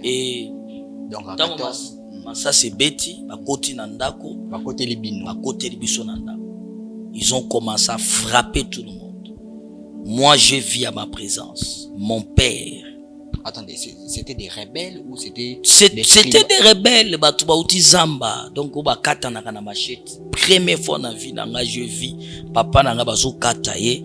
Et donc à tant 14 ça c'est Betty, bakoti nandako, bakote libino. bakote libiso nandako. Ils ont commencé à frapper tout le monde. Moi, je vis à ma présence. Mon père. Attendez, c'était des rebelles ou c'était C'était des rebelles, batuba uti zamba. Donc, oba kata na kana machette. Première fois dans la vie, nanga je vis. Papa nanga bazo kata ye.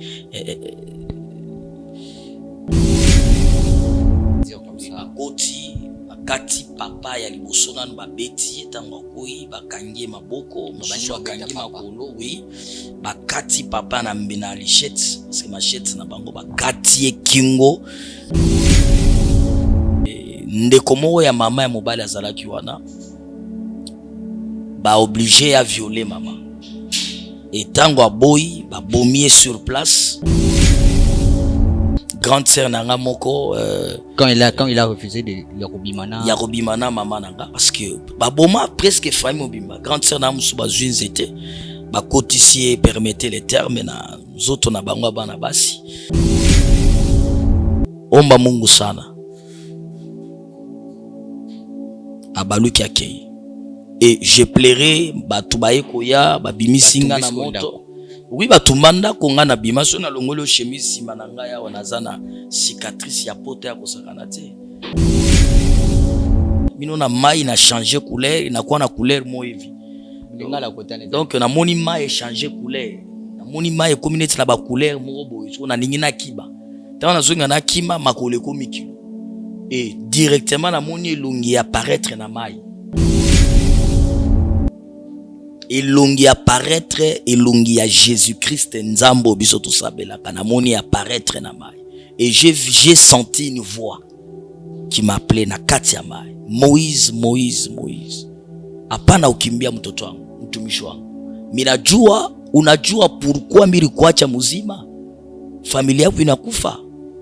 Dire comme ça. Bakoti, bakati papa ya liboso nanu babeti etango koi bakangi maboko, mosusu bakangi makolo, oui. Bakati papa na mbena lichette parce que machette na bango bakati ye kingo. Ndeko moko ya mama ya mobali azalaki wana ba obligé à violer maman. Et tango aboyi ba bomie sur place. Grande sœur nanga moko quand il a refusé de le robimana. Ya robimana maman nanga parce que ba boma presque famille mobimba. Grande sœur na musu ba zwinzete ba kotisier permettait les termes na zoto na bango bana basi. Omba Mungu sana. Abaluki akei. Et je plairai batubaye koya babimisinga na moto. Oui batumanda konga na bimaso na longolo chemise sima na ngaya wanazana cicatrice ya pote ya kosakana te. Mino na mai na changer couleur, inakuwa na couleur mo hivi. Donc na moni mai changer couleur. Na moni mai community na ba couleur mo boy. So na ningi na kiba. Tana na zonga na kima makole ko mikilo. Et directement la moni elongi apparaître na mai. Elongi apparaître elongi à Jésus-Christ nzambo biso to sabela kana moni apparaître na mai. Et j'ai senti une voix qui m'appelait na kati ya mai. Moïse, Moïse, Moïse. Hapana ukimbia mtoto wangu, mtumishi wangu. Minajua unajua pourquoi miri kuacha muzima? Familia yako inakufa.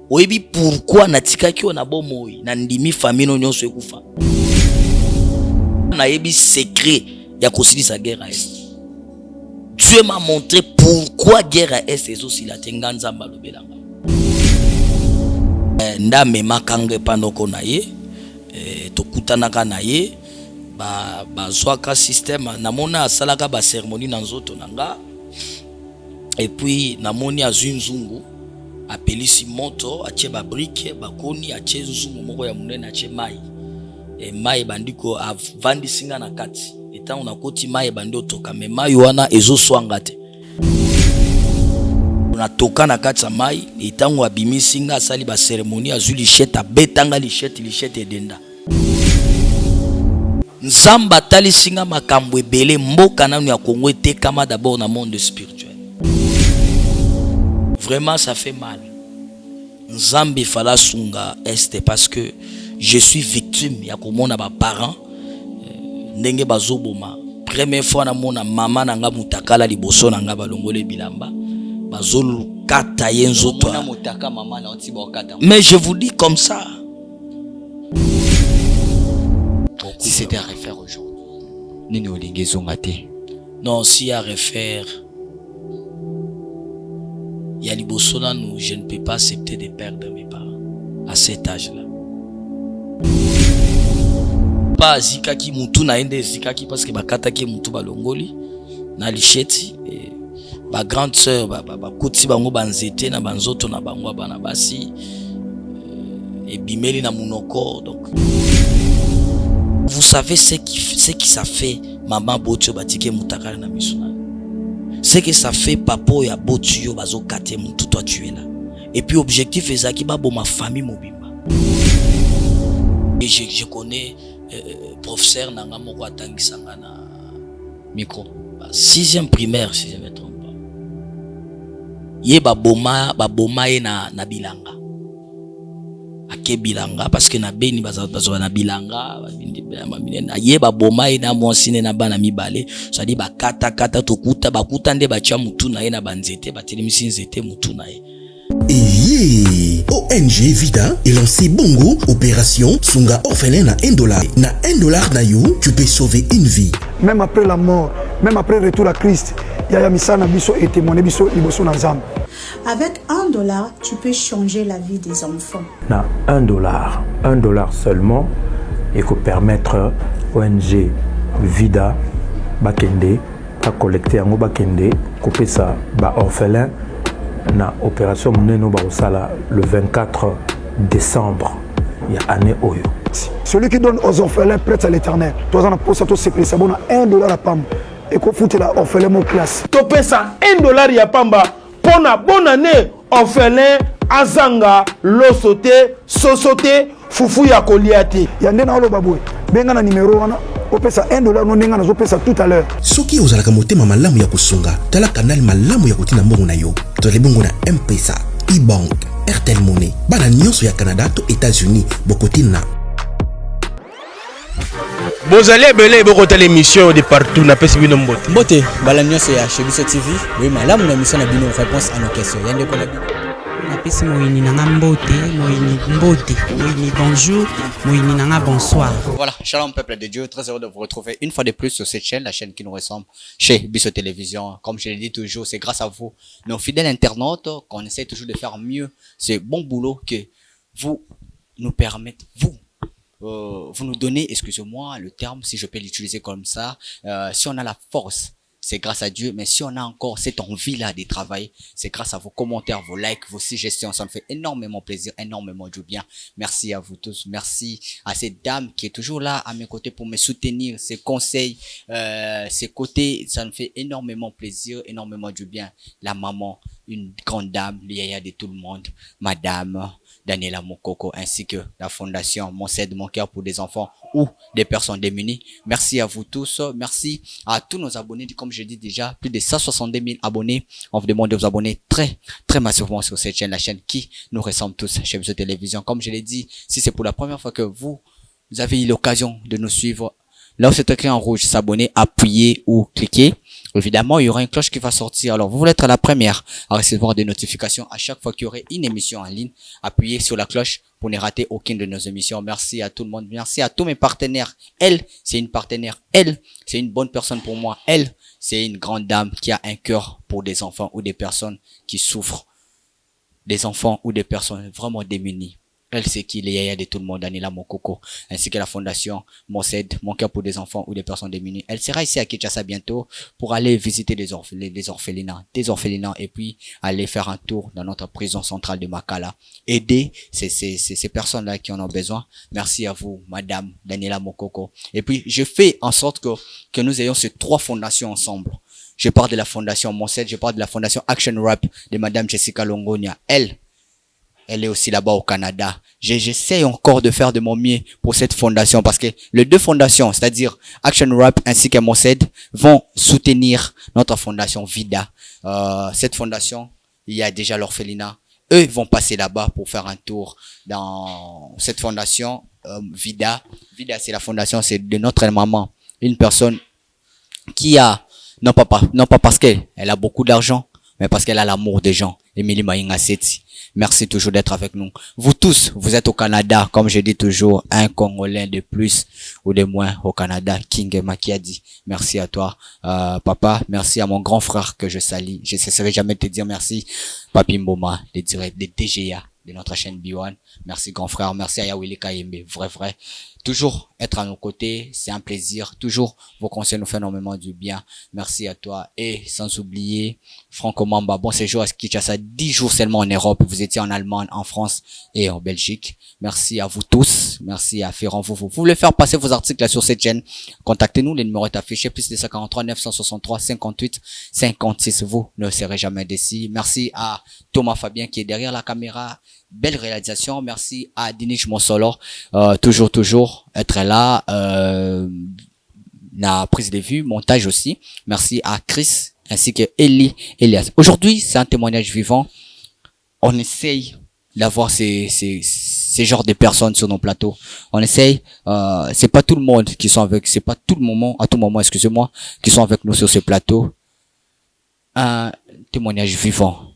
Oyebi pourquoi natikaki na bomoi na ndimi famino nyonso ekufa. Na yebi secret ya kosilisa guerre à est. Dieu m'a montré pourquoi guerre à est ezosi la tenga nzamba lobelanga. Ndame makange panoko na ye tokutanaka na ye ba zwaka système namona asalaka ba cérémonie na nzoto nanga. Et puis namoni azwi nzungu apelisi moto atie ba brique bakoni atie nzungu moko ya munene atie mai. Et mai bandiko avandi singa na kati. Etant on a koti mai bandi otoka me mai wana ezo swanga te. On toka na kati ya mai etango abimi singa asali ba cérémonie azuli lichette abetanga lichette edenda. Nzamba tali singa makambo ebele mboka nanu ya Congo etekama d'abord na monde spirituel. Vraiment ça fait mal. Nzambe fala sunga este parce que je suis victime ya komona ba parents ndenge bazoboma. Première fois na mona mama nanga mutakala liboso nanga balongole bilamba. Bazolu kata yenzo toi. Mais je vous dis comme ça. Si c'était à refaire aujourd'hui. Nini olingezo ngate. Non, si à refaire. Il y a liboso na nous, je ne peux pas accepter de perdre mes parents à cet âge-là. Pas zikaki mutu na ende zikaki parce que bakata ki mutu balongoli na licheti et ba grande sœur ba koti bango banzete na banzoto na bango bana basi et bimeli na munoko. Donc vous savez ce qui ça fait maman botio batike mutakala na misuna. Ce que ça fait papa ya botio bazo kate mutu toi tu es là. Et puis objectif ezaki ba bo ma famille mobimba. Et je connais professeur nanga moko atangisanga na micro 6e primaire si je me trompe pas. Ye baboma ye na bilanga. Ake bilanga parce que na beni bazo na bilanga ye baboma ye na mwasine na bana mibale ça dit bakata tokuta bakuta nde bacha mutu na ye na banzete batelemisi nzete mutu na ye. Et ONG Vida est lancé Bongo, opération Sunga orphelin na $1. Na $1 na you, tu peux sauver une vie. Même après la mort, même après le retour à Christ, il y a misana biso et témoigner biso liboso na Nzambe. Avec $1, tu peux changer la vie des enfants. Na $1 seulement, il faut permettre ONG Vida Bakende à collecter en Bakende, couper ça ba orphelin na opération menée ba osala le 24 décembre il y a année Oyo. Celui qui donne aux orphelins prête à l'éternel. Toi on pour ça tout c'est bon $1 à pam et qu'on fout la orphelin mon place. Topé ça $1 ya pamba pour na bonne année orphelin azanga losote sosote fufu ya koliati. Yande na lo baboué. Benga na numéro wana opesa $1 no ndenga na zopesa tout à l'heure. Soki ozalaka motema malamu ya kosunga, tala kanal malamu ya kotina mbongo na yo. Tozali bongo na M-Pesa, e-Bank, Airtel Money. Bana nyonso ya Canada to États-Unis bokotina. Bozali ebele bokota l'émission de partout na pesi bino mbote. Mbote, bala nyonso ya chez Biso TV. Oui, malamu na émission na bino réponse à nos questions. Yande ko na bino. Napesi moyini nanga mbote, moyini bonjour, moyini nanga bonsoir. Voilà, shalom peuple de Dieu, très heureux de vous retrouver une fois de plus sur cette chaîne, la chaîne qui nous ressemble chez Biso Télévision. Comme je l'ai dit toujours, c'est grâce à vous, nos fidèles internautes, qu'on essaie toujours de faire mieux ce bon boulot que vous nous permettez, vous nous donnez, excusez-moi le terme, si je peux l'utiliser comme ça, si on a la force. C'est grâce à Dieu, mais si on a encore cette envie-là de travailler, c'est grâce à vos commentaires, vos likes, vos suggestions. Ça me fait énormément plaisir, énormément du bien. Merci à vous tous. Merci à cette dame qui est toujours là à mes côtés pour me soutenir, ses conseils, ses côtés. Ça me fait énormément plaisir, énormément du bien. La maman, une grande dame, l'IA de tout le monde, madame Daniela Mokoko, ainsi que la fondation Mon Cède, Mon Cœur pour des enfants ou des personnes démunies. Merci à vous tous. Merci à tous nos abonnés. Comme je dis déjà, plus de 162 000 abonnés. On vous demande de vous abonner très massivement sur cette chaîne, la chaîne qui nous ressemble tous chez Biso Télévision. Comme je l'ai dit, si c'est pour la première fois que vous avez eu l'occasion de nous suivre, là où c'est écrit en rouge, s'abonner, appuyer ou cliquer. Évidemment, il y aura une cloche qui va sortir. Alors, vous voulez être la première à recevoir des notifications à chaque fois qu'il y aurait une émission en ligne. Appuyez sur la cloche pour ne rater aucune de nos émissions. Merci à tout le monde. Merci à tous mes partenaires. Elle, c'est une partenaire. Elle, c'est une bonne personne pour moi. Elle, c'est une grande dame qui a un cœur pour des enfants ou des personnes qui souffrent. Des enfants ou des personnes vraiment démunies. Elle, c'est qui les yaya de tout le monde, Daniela Mokoko, ainsi que la fondation Mon Cède, Mon Cœur pour des enfants ou des personnes démunies. Elle sera ici à Kinshasa bientôt pour aller visiter des orphelinats, et puis aller faire un tour dans notre prison centrale de Makala. Aider ces personnes-là qui en ont besoin. Merci à vous, madame Daniela Mokoko. Et puis, je fais en sorte que nous ayons ces 3 fondations ensemble. Je parle de la fondation Mon Cède, je parle de la fondation Action Rap de madame Jessica Longonia. Elle est aussi là-bas au Canada. J'essaie encore de faire de mon mieux pour cette fondation parce que les 2 fondations, c'est-à-dire Action Rap ainsi que Mon Cède, vont soutenir notre fondation Vida. Cette fondation, il y a déjà l'orphelinat. Eux vont passer là-bas pour faire un tour dans cette fondation Vida. Vida, c'est la fondation, c'est de notre maman. Une personne qui a, non pas parce qu'elle a beaucoup d'argent, mais parce qu'elle a l'amour des gens. Emilie Maïnga Seti. Merci toujours d'être avec nous. Vous tous, vous êtes au Canada, comme je dis toujours, un Congolais de plus ou de moins au Canada, King Makiadi. Merci à toi, papa. Merci à mon grand frère que je salue. Je ne cesserai jamais de te dire merci, Papi Mboma, de DGA, de notre chaîne B1. Merci grand frère, merci à Yawili Kayembe, vrai. Toujours être à nos côtés, c'est un plaisir. Toujours, vos conseils nous font énormément du bien. Merci à toi. Et sans oublier, Franco Mamba, bon séjour à Kinshasa, 10 jours seulement en Europe. Vous étiez en Allemagne, en France et en Belgique. Merci à vous tous. Merci à Ferrand. Vous voulez faire passer vos articles là sur cette chaîne. Contactez-nous, les numéros est affiché, plus de 143 963 58 56. Vous ne serez jamais déçus. Merci à Thomas Fabien qui est derrière la caméra. Belle réalisation. Merci à Dinish Monsolo. Toujours être là. La prise de vue, montage aussi. Merci à Chris ainsi que Elias. Aujourd'hui, c'est un témoignage vivant. On essaye d'avoir ces genres de personnes sur nos plateaux. On essaye, c'est pas tout le monde qui sont avec, c'est pas tout le moment, à tout moment, excusez-moi, qui sont avec nous sur ce plateau. Un témoignage vivant.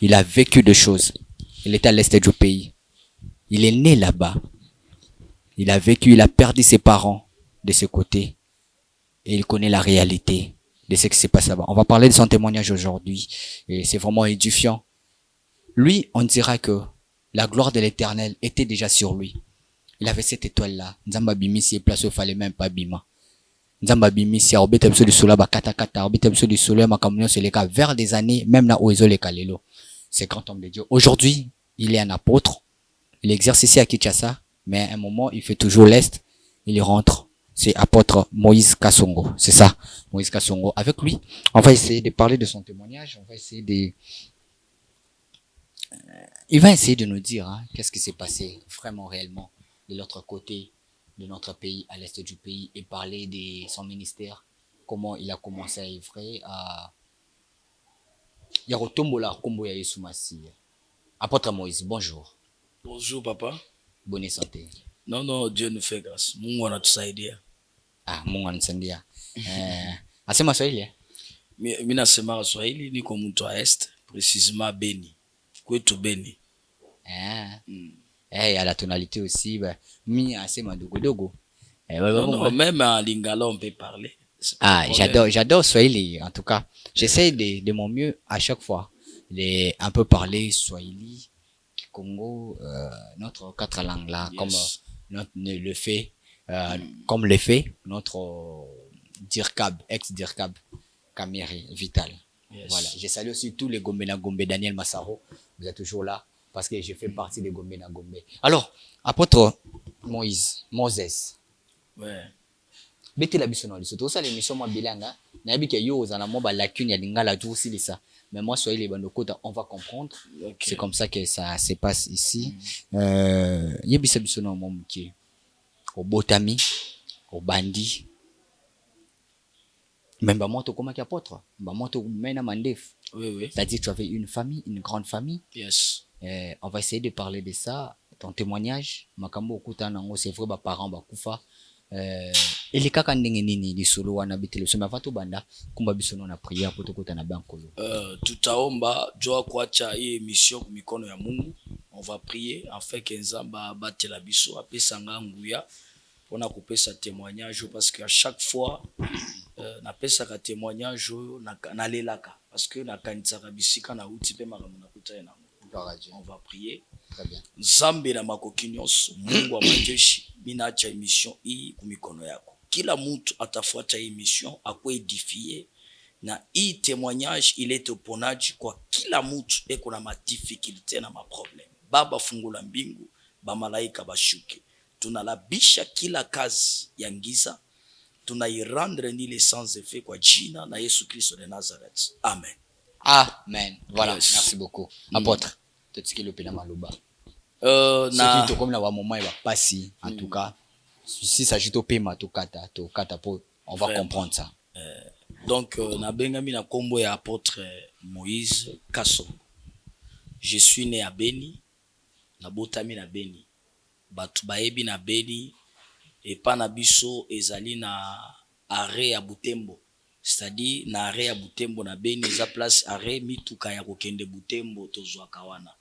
Il a vécu des choses. Il est à l'est du pays. Il est né là-bas. Il a vécu, il a perdu ses parents de ce côté. Et il connaît la réalité. de ce qui s'est passé là-bas. On va parler de son témoignage aujourd'hui et c'est vraiment édifiant. Lui, on dira que la gloire de l'Éternel était déjà sur lui. Il avait cette étoile-là. Nzamba bimisi et place où il fallait même pas bima. Nzamba bimisi a obété absolu sur la bakata kata, obété absolu sur le makamunyo sur les cas vers des années, même là où ils ont les kalelo. C'est grand homme de Dieu. Aujourd'hui, il est un apôtre. Il exerce ici à Kinshasa, mais à un moment, il fait toujours l'Est. Il rentre. C'est apôtre Moïse Kassongo. C'est ça. Moïse Kassongo. Avec lui, on va essayer de parler de son témoignage. On va essayer de, il va essayer de nous dire, hein, qu'est-ce qui s'est passé vraiment réellement de l'autre côté de notre pays, à l'est du pays, et parler de son ministère, comment il a commencé à œuvrer à Yarotombola Kombo ya Yesu Masi. Apôtre Moïse, bonjour. Bonjour papa. Bonne santé. Non, Dieu nous fait grâce. Mungu anatusaidia. Ah, Mungu anatusaidia. Asema Swahili? Mimi nasema Swahili, niko mtu wa Est, précisément Beni. Kwetu Beni. À la tonalité aussi, mi asema dogo. Non, même en lingala on peut parler. Ah, j'adore Swahili, en tout cas. J'essaie de mon mieux à chaque fois de un peu parler Swahili, Congo, notre quatre langues là, yes. Comme le fait, comme le fait notre Dirkab, ex-Dirkab, Kamiri, Vital. Yes. Voilà. Je salue aussi tous les Gombe na Gombe, Daniel Massaro, vous êtes toujours là parce que je fais partie des Gombe na Gombe. Alors, apôtre Moses. Ouais. Beti la biso na lisoto ça l'émission moi bilanga na yabi ke yo za na mo ba lacune ya lingala tout aussi ça mais moi soyez les bandokota on va comprendre. Okay. C'est comme ça que ça se passe ici. Yebisa biso na mo mukie au botami au bandi même ba moto comme apôtre ba moto mena mandef. Oui. C'est-à-dire que tu avais une famille, une grande famille. Yes. On va essayer de parler de ça, ton témoignage makambo okuta nango c'est vrai ba parents ba kufa. Eli kaka ndenge nini lisolo wana bitele so mavato banda kumba bisono na prière poto kota na bankolo. Tutaomba joa kuacha hii émission kwa mikono ya Mungu. On va prier afin que Nzamba batela biso apesa nguya pona kupesa témoignage parce que à chaque fois na pesa ka témoignage na lelaka parce que na kanisa bisika na uti pe makamu na kutana na. On va prier. Très bien. Nzambe na makokinyos Mungu wa majeshi minacha émission hii kumikono yako. Kila mtu atafuata hii émission akwe edifier na hii témoignage ilete uponaji kwa kila mtu eko na madifficulté na maproblème. Baba fungula mbingu, ba malaika bashuke. Tunalabisha kila kazi ya ngiza, tunairendre ni les sans effet kwa jina na Yesu Kristo de Nazareth. Amen. Amen. Voilà, yes. Merci beaucoup. Apôtre, tu le pena maluba. Na comme na wa moment il va passer en tout cas. Si ça s'agit au paiement to kata on va comprendre ça. Donc na bengami na kombo ya apôtre Moïse Kassongo. Je suis né à Beni, na botami na Beni. Batu baebi na Beni et pa na biso ezali na arrêt ya Butembo. C'est-à-dire na arrêt ya Butembo na Beni za place arrêt mituka ya kokende Butembo tozwa kawana.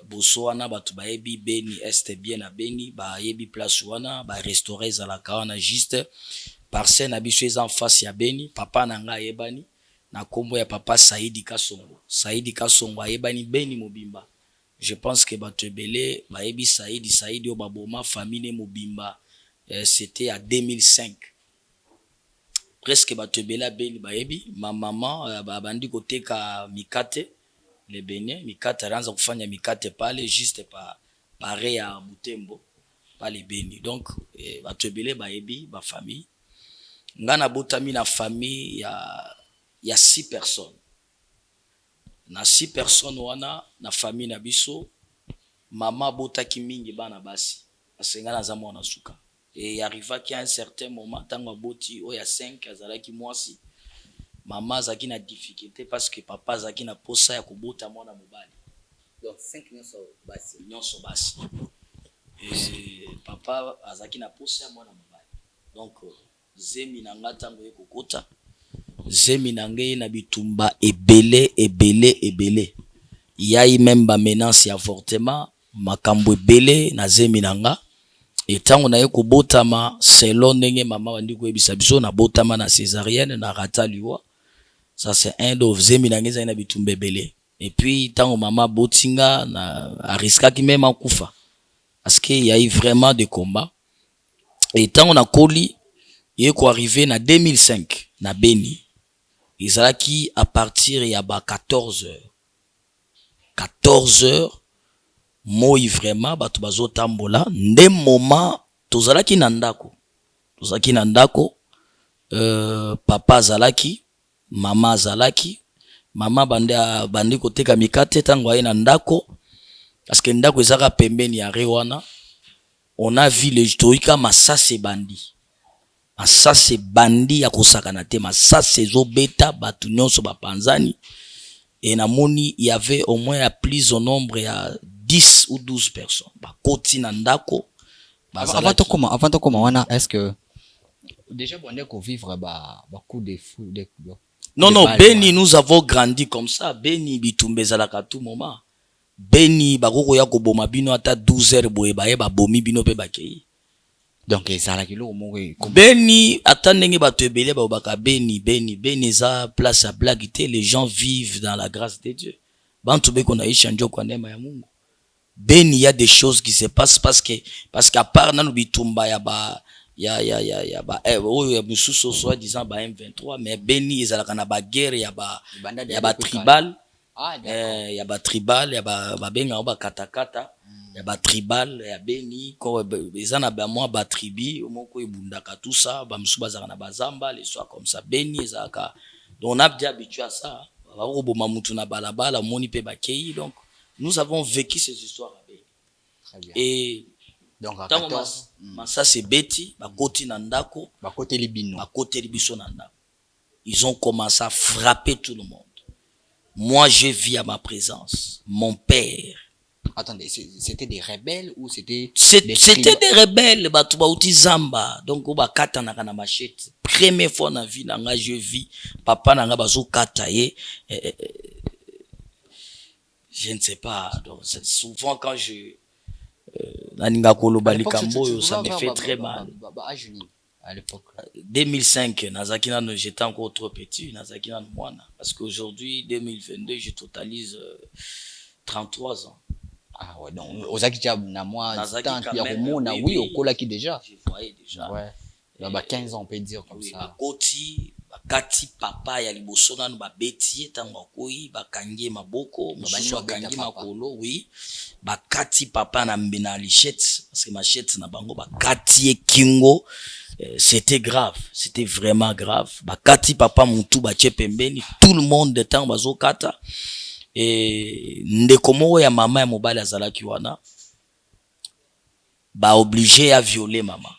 Boso wana batu baebi Beni este bien na Beni ba yebi place wana ba restaurer za la kawana juste parce na biso eza en face ya Beni papa na nga yebani na kombo ya papa Saidi Kassongo. Saidi Kassongo yebani Beni Mobimba. Je pense que batu ebele ba yebi Saidi obaboma famille Mobimba. C'était à 2005. Presque batu ebele Beni ba yebi ma maman bandi koteka mikate les Bénin mikate ranza kufanya mikate pale juste pareil ya Butembo pas les Beni. Donc batu ebele ba yebi ba famille ngana botami na famille ya 6 personnes. Na 6 personnes wana na famille na biso mama botaki mingi bana basi asengana za mwana suka et arriva qu'à un certain moment tango boti o ya 5 azalaki mwasi mama zaki na difficulté parce que papa zaki na posa ya kobota mwana mobali. Donc 5 nyonso basi et papa azaki na posa ya mwana mobali. Donc zemi na ngata ngo ekokota zemi na ngai na bitumba ebele yai même ba menace ya avortement makambo ebele na zemi na nga Et tant on a eu botama selon ndenge mama wandi ko ebisa biso na botama na césarienne na rata liwa. Ça c'est un de zemi na ngeza ina bitumbe belé. Et puis tant maman botinga na ariska ki même akufa. Parce qu'il y a eu vraiment des combats. Et tant on a coli il est arrivé na 2005 na Beni. Izalaki à partir il y a 14h. 14h moi vraiment batu bazo tambola nde moment tozalaki na ndako. Tozalaki na ndako papa zalaki, mama zalaki, mama bande koteka mikate tango aye na ndako parce que ndako ezaka pembeni ya rewana. On a vu les toika masase bandi. Masase bandi ya kosakana te, masase zo beta batu nyonso bapanzani. Et na moni il y avait au moins à plus au nombre il y a 10 ou 12 personnes. Ba koti na ndako. Avant de comment est-ce que déjà bon qu'on vivre coup de fou non Beni nous avons grandi comme ça. Beni bitumbe zalaka tout moment. Beni bakoko ya ko boma bino ata 12h boye baye ba bomi bino pe bakei. Donc ezalaki lo moko Beni ata ndenge bato ebele ba baka Beni za place à blague, les gens vivent dans la grâce de Dieu. Bantu be kona ishanjo kwa neema ya Mungu. Beni il y a des choses qui se passent parce qu'à part nanu bitumba ya ba mususo soit disant ba M23 mais Beni ezalaka na ba guerre ya ba tribal. Ya ba tribal ya ba benga ba katakata ya ba tribal ya Beni ko ezana ba moi ba tribi moko ebundaka tout ça ba musu bazaka na bazamba les soirs comme ça Beni ezaka donc on a bien habitué à ça ba roboma mutu na balabala moni pe bakei donc nous avons vécu ces histoires à Beni. Très bien. Et donc à 14 ça c'est beti ba koti na ndako ba côté libino ba côté libiso na ndako ils ont commencé à frapper tout le monde. Moi, je vis à ma présence. Mon père. Attendez, c'était des rebelles ou c'était des rebelles, batuba uti zamba. Donc, oba kata na kana machette. Première fois dans la vie, nanga je vis. Papa nanga bazo kata ye. Je ne sais pas. Donc, souvent quand je naninga kolo balikambo, ça me fait très mal. À l'époque 2005 nazakina j'étais encore trop petit nazakina mwana parce qu'aujourd'hui 2022 je totalise 33 ans. Ah ouais donc ozaki na moi tant ya komona oui okola ki déjà je voyais déjà ouais là 15 ans on peut dire comme ça bakoti bakati papa ya liboso nanu babeti tango koi bakangie maboko mususu bakangie makolo oui bakati papa na mbena lichette parce que machette na bango bakati kingo. C'était grave, c'était vraiment grave. Bakati papa mutu bache pembeni, tout le monde de temps bazo kata. Et ndekomo ya mama ya mobali azalaki wana ba obligé à violer maman.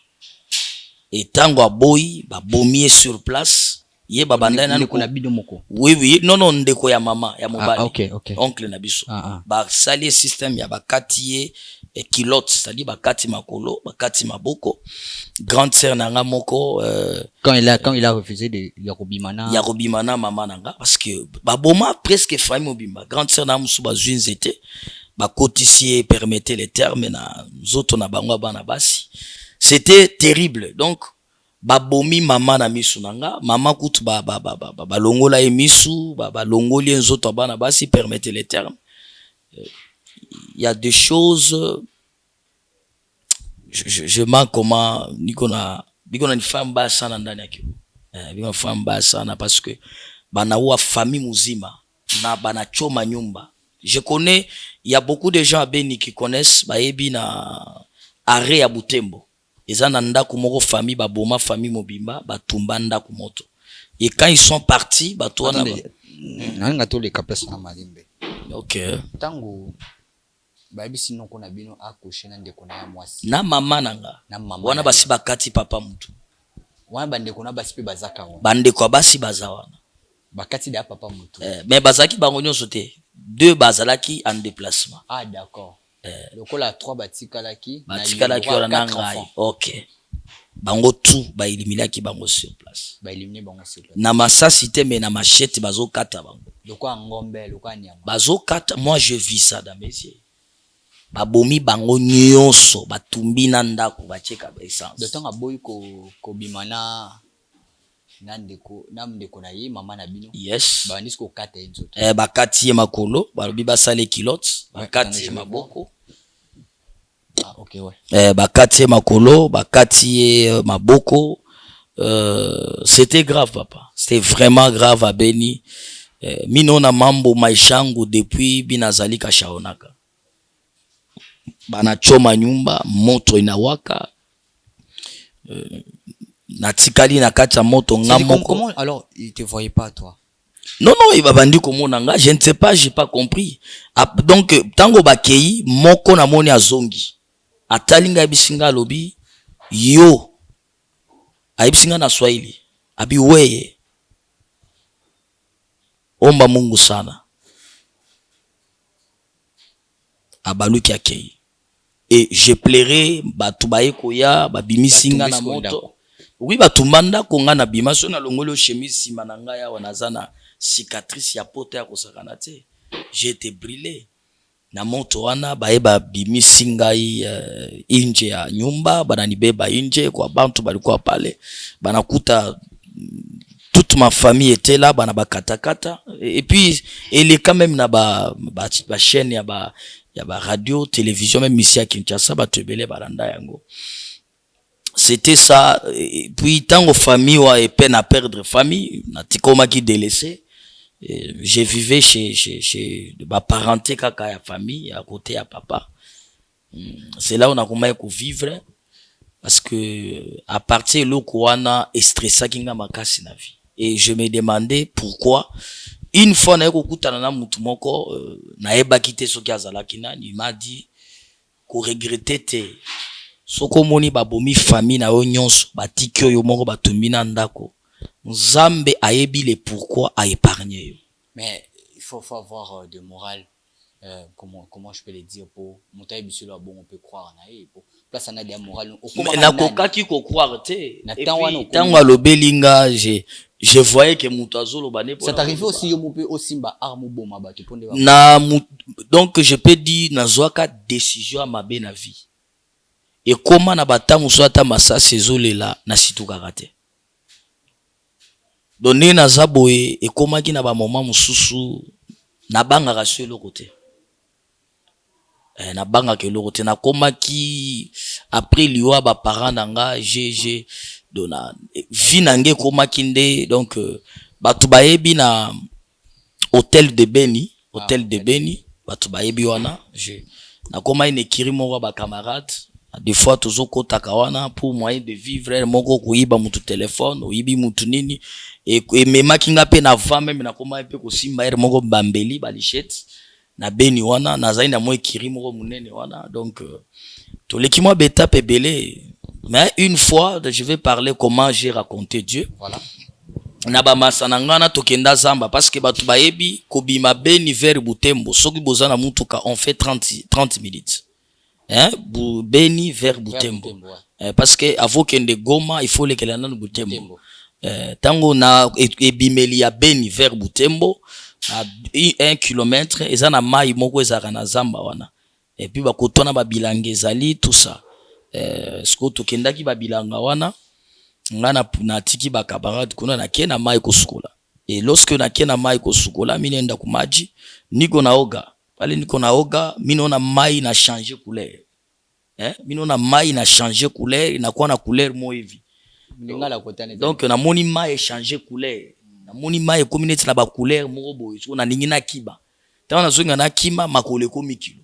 Et tango aboyi ba bomie sur place, ye babanda na kuna bido moko. Oui, non ndeko ya mama ya mobali. Okay. Oncle na biso. Ba sali système ya bakati et kilote, c'est-à-dire bakati makolo, bakati maboko. Grande sœur nanga moko quand il a refusé de Yarobimana maman nanga parce que baboma presque famille mobimba. Grande sœur na musu bazwinzete ba kotisie permettait les termes na zoto na bango bana basi. C'était terrible. Donc babomi mama na misu nanga, mama kutu ba longola emisu, ba longoli nzoto bana basi permettait les termes. Il y a des choses je manque comment nikona ni femme ba sana ndani yake bina femme ba sana parce que banaua famille muzima na banachoma nyumba. Je connais il y a beaucoup de gens à Beni qui connaissent baebi na arrêt ya Butembo ezana ndako moko famille baboma famille mobimba batumba ndako moto et quand ils sont partis batona nanga to les capes na malimbe. OK tango babi sino kona bino akoshe na ndeko na mwasi na mama nanga wana basi bakati papa mutu wana bandeko na basi pe bazaka wana bandeko basi bazawana bakati da papa mutu mais bazaki bango nyonso te deux bazalaki en déplacement. Ah d'accord. Lokola 3 batikalaki wana nanga. OK. Bango tout ba éliminaki bango sur place. Ba éliminer bango sur place. Na masasi te mais na machette bazo kata bango. Lokola ngombe, lokola nyama. Bazo kata, moi je vis ça dans mes yeux. babomi bango nyonso batumbi na ndako bacheka ba essence de temps aboyi ko bimana nandeko namndeko na ye mama na bino yes bandisi ko kata nzoto bakati ye makolo balobi basale kilote bakati ye maboko okay ouais bakati ye makolo bakati ye maboko c'était grave papa, c'était vraiment grave à Beni. Mino na mambo maishangu depuis binazali kashaonaka banachoma nyumba moto inawaka natikali na kati ya moto ngamoko. Comment alors il te voyait pas toi? Non il va bandi komona nga, je ne sais pas, j'ai pas compris. Donc tango bakei moko na moni azongi atalinga bisinga lobi yo aibisinga na Swahili abi weye omba Mungu sana abaluki akei et je plairai batu baye koya babimisinga na moto oui batumanda konga na bimaso na longolo chemise mananga ya wanazana cicatrice ya poto ya kosakana te j'ai été brûlé na moto wana baye babimisinga inje ya nyumba bananibeba inje kwa bantu balikuwa pale banakuta toute ma famille était là bana bakatakata et puis il est quand même na ba chaîne ya ba radio télévision même ici à Kinshasa batebele balanda yango c'était ça. Et puis tango famille wa peine à perdre famille na tikoma ki délaissé. Je vivais chez ma parenté kaka ya famille à côté ya papa. C'est là où on a commencé à vivre parce que à partir de l'okwana stressé kinga makasi na vie. Et je me demandais pourquoi une fois na kokutana na mutu moko na eba kité soki azalaki nani, il m'a dit ko regretter te soko moni babomi famille na yo nyonso batiki yo moko batumbi na ndako Nzambe ayebi le pourquoi a épargné yo. Mais il faut avoir de morale. Comment je peux le dire pour monter bisou là bon on peut croire na ye pour place on a de morale na kokaki ko croire te et puis tango alobelinga je voyais que mutazolo bane ça t'arrive aussi yo peut aussi ba arme boma ba te pondé na donc je peux dire na zoaka décision ma be na vie et comment na batamu swata masa sezolela na situka kate donné na zaboye et comment ki na ba moment mususu na banga rasio le côté na banga ke le côté na koma ki après liwa ba parents nanga j'ai dona vie nange koma kinde donc batu bayebi na hôtel de Beni batu bayebi wana je na koma ine kirimo wa ba camarades des fois tozo kota kawana pour moyen de vivre moko kuiba mutu téléphone oyibi mutu nini et mema kinga pe na va même na koma pe ko simba ere moko bambeli balichette na Beni wana na zaina mo kirimo ko munene wana donc to lekimo beta pe belé. Mais une fois je vais parler comment j'ai raconté Dieu. Voilà. Na ba masananga na tokenda zamba parce que batu bayebi ko bima Beni vers Butembo soki bozana mutuka on fait 30 minutes. Hein Beni vers Butembo. Parce que avant kende Goma il faut lekela na Butembo. Tango na ebimeli ya Beni vers Butembo à 1 kilomètre ezana mai moko ezaka na zamba wana et puis bakotona ba bilange zali tout ça sko tokendaki ba bilanga wana ngana na tiki ba camarade kuna na kena mai kosukola et lorsque na kena mai kosukola minenda kumaji niko naoga pale niko naoga minona mai na changer couleur minona mai na changer couleur inakuwa na couleur mo hivi donc na moni mai changer couleur na moni mai communauté na ba couleur moko boye so na ningi na kiba tant na zonga na kima makole ko mikilo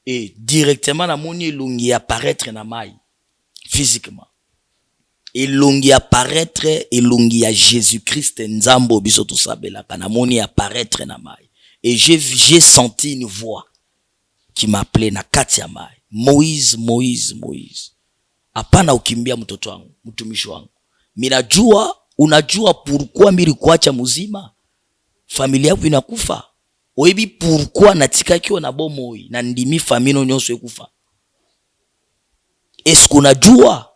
et directement na moni elongi apparaître na mai physiquement elongi apparaître elongi ya Jésus-Christ nzambo biso to sabela kana moni apparaître na mai et j'ai senti une voix qui m'appelait na kati ya mai Moïse hapana ukimbia mtoto wangu mtumishi wangu minajua unajua pourquoi miri kuacha muzima familia yako inakufa oyebi pourquoi natika kio na bomoi na ndimi famino nyonso ekufa est-ce unajua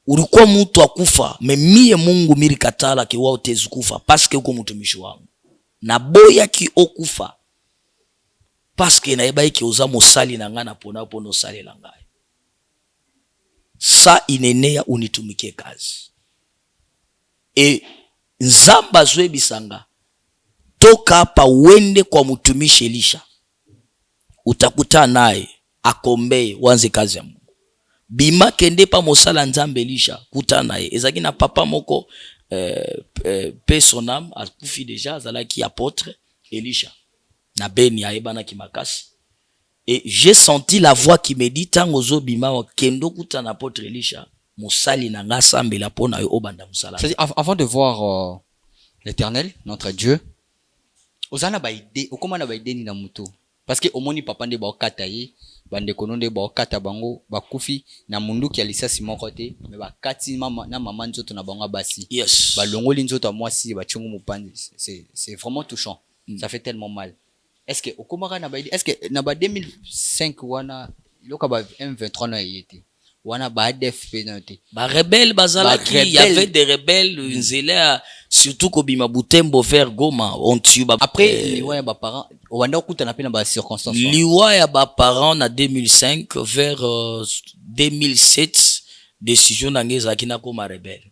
ulikuwa mtu akufa memie Mungu miri katala ki wao tezukufa parce que uko mtumishi wangu na boya ki okufa parce que nayebai ke oza mosali na nga na pona pona osalela ngai. Sa inene ya unitumikie kazi. E nzamba zwe bisanga toka hapa wende kwa mtumishi Elisha, utakuta naye akombe wanze kazi ya Mungu. Bima kende pa mosala nzambe Elisha kuta naye ezaki na papa moko paix son âme akufi déjà azalaki apôtre Elisha na beni aebana ki makasi. Et j'ai senti la voix qui me dit tango zo bima wa kendo kuta na apôtre Elisha mosali na nga sambela pona yo obanda musala. C'est-à-dire, avant de voir l'Éternel, notre Dieu, ozana ba idée, okoma na ba idée ni na mutu. Parce que omoni papa nde ba okata ye, bande kononde ba okata bango ba kufi na mundu ki alisa simoko te, mais ba kati mama na maman nzoto na bango basi. Yes. Ba longoli nzoto moi si ba chungu mupandi, c'est vraiment touchant. Ça fait tellement mal. Est-ce que okoma na ba idée, est-ce que na ba 2005 wana loka ba M23 na yete. Wana ba ADF penalty. Ba rebelle bazalaki, il y avait des rebelles nzela surtout ko bima Butembo vers Goma on tue ba. Après liwa ya ba parents wanda okuta na pena ba circonstances. Liwa ya ba parents na 2005 vers 2007 décision na ngeza kina koma rebelle.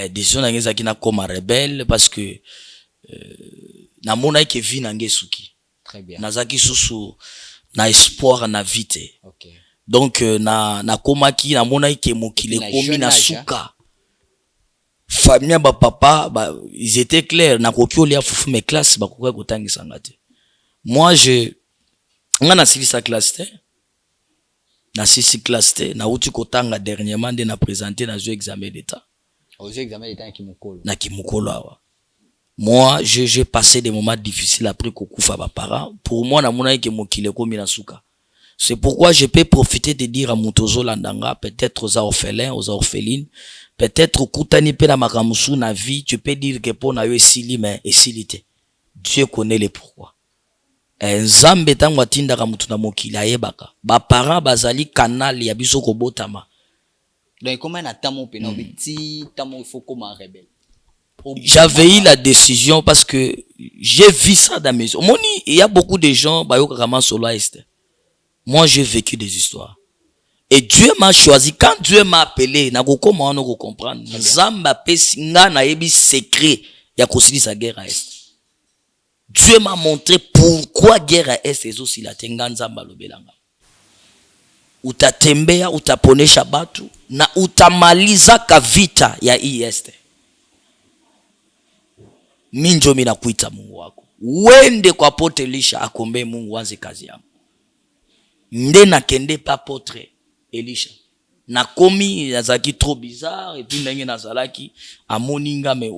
Décision na ngeza kina koma rebelle parce que na mona ke vi na ngesuki. Très bien. Nazaki susu na espoir na vite. OK. Donc na komaki na mona ke mokile komi na suka. Famille ba papa ba ils étaient clairs na kokiolia fufu mes classes ba koka kotangisa ngate. Moi nga na sili sa classe te. Na sisi classe te na uti kotanga dernièrement de na présenter na jeu examen d'état. Au jeu examen d'état kimukolo. Na kimukolo awa. Moi j'ai passé des moments difficiles après kokufa ba parents. Pour moi na mona ke mokile komi na suka. C'est pourquoi je peux profiter de dire à Mutozo Landanga, peut-être aux orphelins, aux orphelines, peut-être au Koutani Pena Makamusu na vie, tu peux dire que pour na yo esili mais esilité. Dieu connaît les pourquoi. Nzambe tango atinda ka mutu na mokili ayebaka. Ba parents bazali canal ya biso ko botama. Donc comment na tamo pena biti tamo il faut comme un rebelle. J'avais eu la décision parce que j'ai vu ça dans mes yeux. Moni, il y a beaucoup de gens ba yo kama solo est. Moi, j'ai vécu des histoires. Et Dieu m'a choisi. Quand Dieu m'a appelé, na ko comment on ko comprendre. Zamba pesinga na yebi secret ya kosili sa guerre à est. Dieu m'a montré pourquoi guerre à est est aussi la tenga nzamba lobelanga. Utatembea, utaponesha batu na utamaliza ka vita ya est. Minjo mina kuita Mungu wako. Wende kwa pote Elisha akombe Mungu wanze kazi yangu. Nde na kende pa potre Elisha na komi nazaki trop bizarre et puis ndenge nazalaki amoninga me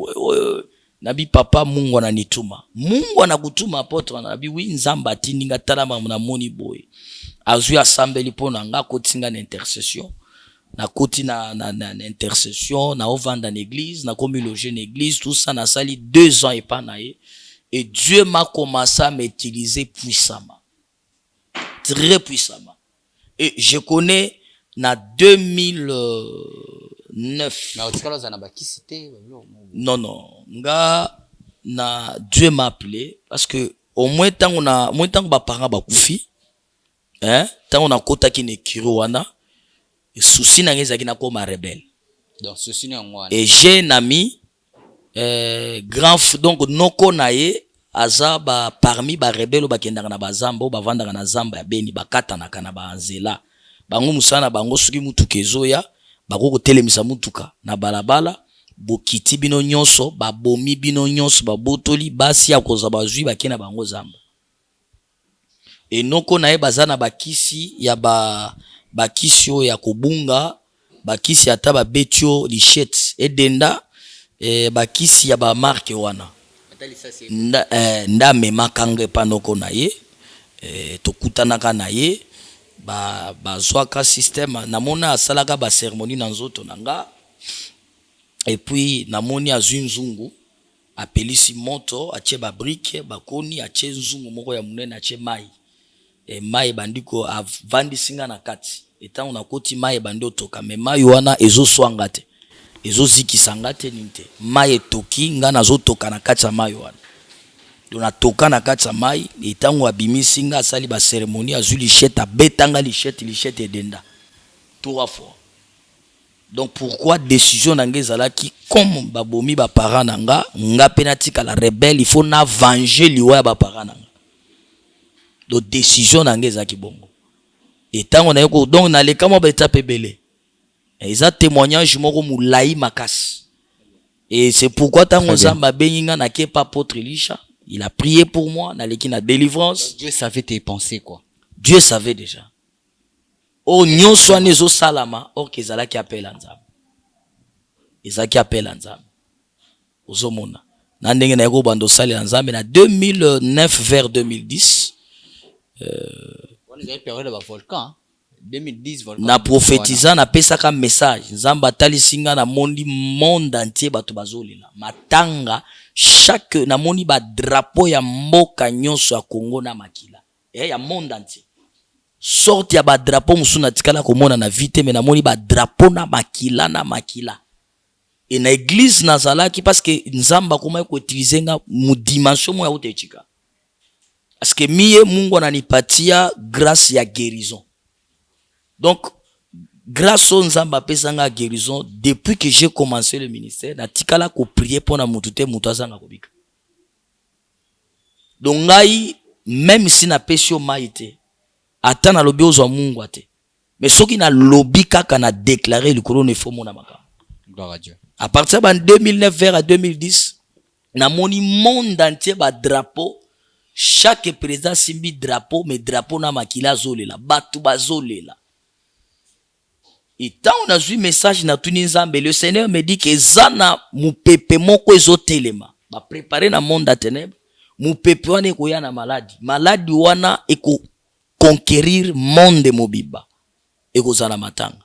nabi papa Mungu ananituma. Mungu anakutuma apotre nabi wi nzamba tininga talama na moni boy azui assemble pona nga kotinga na intercession na koti na intercession na ovanda na église na komi loger na église tout ça na sali 2 ans et pas naé et Dieu m'a commencé à m'utiliser puissamment. Très puissamment. Et je connais na 2009. Non. Nga na Dieu m'a appelé parce que au moins tant ba parents ba kufi. Tant on a kota ki ne kirowana. Et souci na ngeza ki na koma rebelle. Donc souci na ngwana. Et j'ai un ami grand donc noko naye aza ba parmi ba rebelle ba kendaka na bazamba ba vandaka na zamba ya beni bakata na kana ba nzela bango musana bango suki mutuka ezoya bako kotelemisa mutuka na balabala bokiti bino nyonso ba bomi bino nyonso ba botoli basi ya koza bazui bakena bango zamba enoko na ye bazana bakisi ya bakisi o ya kobunga bakisi ata ba betio lichet edenda bakisi ya ba marque wana nda mema kange panoko na ye tokutanaka na ye bazwaka système namona asalaka ba cérémonie na nzoto nanga et puis namoni azwi nzungu apelisi moto atie ba brique bakoni atie nzungu moko ya munene atie mai mai bandiko avandi singa na kati etant on akoti mai bandi otoka mais mai wana ezoswanga te ezozikisanga te ninte mai etoki nga nazotoka na kati ya mai wana donc natoka na kati ya mai etango abimisi nga asali ba cérémonie azwi lichette abetanga lichette edenda 3 fois. Donc pourquoi décision nanga ezalaki comme babomi ba parents nga penatika la rebelle, il faut na venger liwa ba parents nanga. Donc décision nanga ezalaki bongo. Etango na yoko donc na leka mo ba étape belé. Eza témoignage moko moulayi makasi. Et c'est pourquoi tango nzamba benginga na ke pa apôtre Elisha, il a prié pour moi na leki na délivrance. Dieu savait tes pensées quoi. Dieu savait déjà. Oh nyonso anezo salama or kezala ki appelle nzambe. Eza ki appelle nzambe. Ozomona. Na ndenge na yoko bando sali nzambe na 2009 vers 2010. On est période de volcan. 2010 volcan. Na prophétisant na pesaka message. Nzamba tali singa na mondi monde entier bato bazolela. Matanga chaque na moni ba drapeau ya mboka nyonso ya Congo na makila. Ya monde entier. Sorti ya ba drapeau musuna tikala komona na vite mais na moni ba drapeau na makila. Et na église nazalaki parce que nzamba koma ko utiliser nga mu dimension mo ya utechika. Parce que miye Mungu ananipatia grâce ya guérison. Donc grâce au nzamba pesanga guérison depuis que j'ai commencé le ministère na tikala ko prier pour na mutu te mutu azanga kobika. Donc ngai même si na pesio maite ata na lobi ozwa Mungu ate. Mais soki na lobi kaka na déclarer le colonne faut mona makamba. Gloire à Dieu. À partir de 2009 vers 2010, na moni monde entier ba drapeau, chaque président simbi drapeau, mais drapeau na makila zolela, batu bazolela. Et tant on a vu message na tuni nzambe, le Seigneur me dit que zana mupepe moko ezotelema, ba préparer na monde à ténèbres, mupepe wana ekoya na maladie wana eko conquérir monde mobiba, eko zana matanga.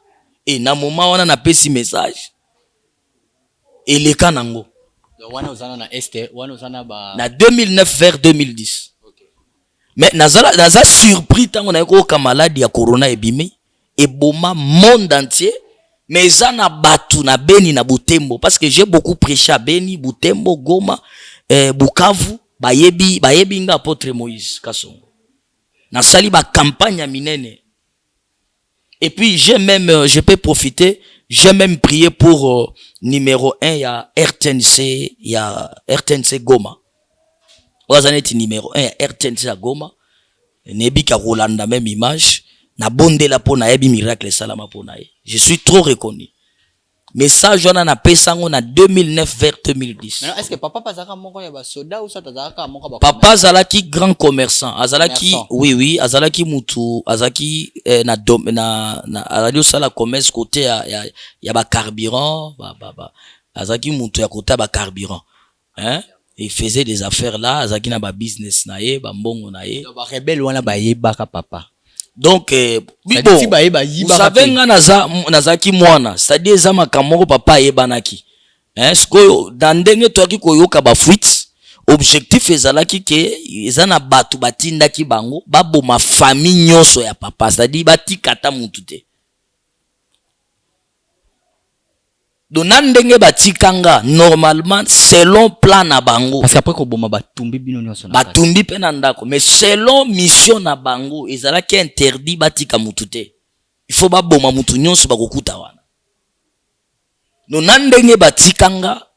Et na moment wana na pesi message, eleka nango. Wana uzana na este, wana uzana ba na 2009 vers 2010. Okay. Mais naza surpris tango na eko ka maladie ya corona ebimi eboma monde entier, mais zana batu na Beni na Butembo parce que j'ai beaucoup prêché à Beni, Butembo, Goma, Bukavu, bayebi nga apôtre Moïse Kasongo. Na sali ba campagne minene. Et puis je peux profiter, j'ai même prié pour numéro 1 ya RTNC Goma. Wazaneti numéro 1 ya RTNC à Goma. Nebi ka Rolanda même image. Na bonde la po na yebi miracle salama po na ye. Je suis trop reconnu. Message wana na pesango na 2009 vers 2010. Maintenant, est-ce que papa pazaka moko ya ba soda ou ça tazaka moko ba papa zalaki grand commerçant, azalaki oui, azalaki mutu, azaki na radio sala commerce côté ya ba carburant, azalaki mutu ya côté ba carburant. Hein? Il faisait des affaires là, azalaki na ba business na ye, ba mbongo na ye. Ba rebelle wana ba yebaka papa. Donc bon, vous savez nga nazaki mwana, c'est-à-dire za makamoko papa yebanaki. Hein, sko dans ndenge toaki koyoka ba fuite, objectif ezalaki ke ezana batu batindaki bango babo ma famille nyonso ya papa, c'est-à-dire batikata mutu te. Donc ndenge batikanga normalement selon plan na bango. Parce qu'après ko boma batumbi bino nyonso na batumbi pe na ndako, mais selon mission na bango ezalaki interdit batika mutu te. Il faut ba boma mutu nyonso bakokuta wana. No ndenge batikanga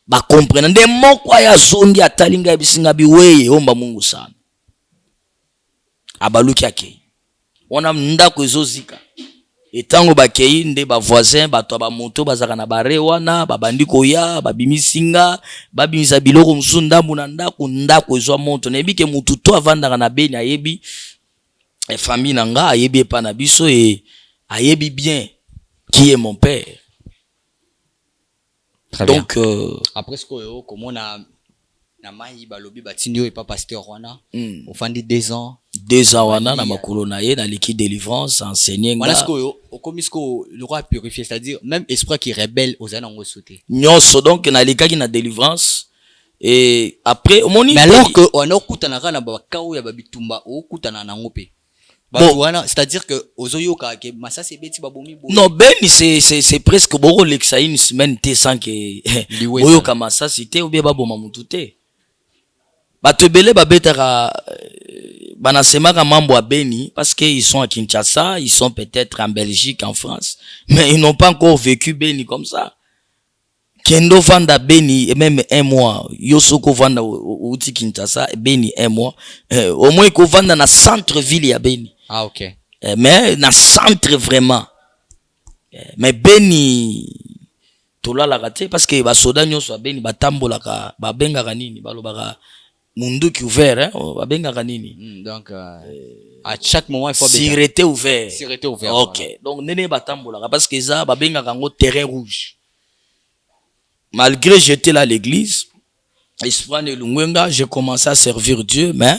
ba comprendre nde moko ya zondi atalinga bisinga biweye omba Mungu sana. Abaluki yake. Wana ndako ezozika. Etango bakei nde ba voisin bato ba moto bazaka na bare wana babandi koya babimisinga babimisa biloko musunda muna ndako ezwa moto nebike mutu to avandaka na Beni ayebi famille nanga ayebi pa na biso et ayebi bien qui est mon père. Très donc après ce que comment na mai balobi batindio et pas pasteur wana au fandi 2 ans wana na makolo na ye na liquide délivrance enseigner nga. Voilà ce que comme ce que le roi purifié, c'est-à-dire même esprit qui rebelle aux années ont sauté. Nyonso donc na likaki na délivrance et après moni. Mais alors que on a okutana na ba kawo ya babitumba okutana na ngope. Bon, c'est-à-dire que ozoyoka ke masasi beti babomi bo. Non, Beni c'est presque boro lexa une semaine te sans que oyoka masasi te ou bien baboma mutu te. bato ebele babetaka banasemaka mambo à Beni parce qu'ils sont à Kinshasa, ils sont peut-être en Belgique, en France, mais ils n'ont pas encore vécu Beni comme ça. Kendo vanda Beni et même un mois, Yosoko vanda outi Kinshasa Beni un mois, au moins ko vanda na centre ville ya Beni. Ah ok. Mais na centre vraiment. Mais Beni tola la raté parce que ba soda nyoso Beni batambolaka ba bengaka nini balobaka munduki ouvert hein babengaka nini. Donc à chaque moment il faut sécurité ouvert. Sécurité ouvert. OK. Voilà. Donc nene batambolaka parce que ça babengaka ngo terrain rouge. Malgré j'étais là à l'église, j'ai commencé à servir Dieu, mais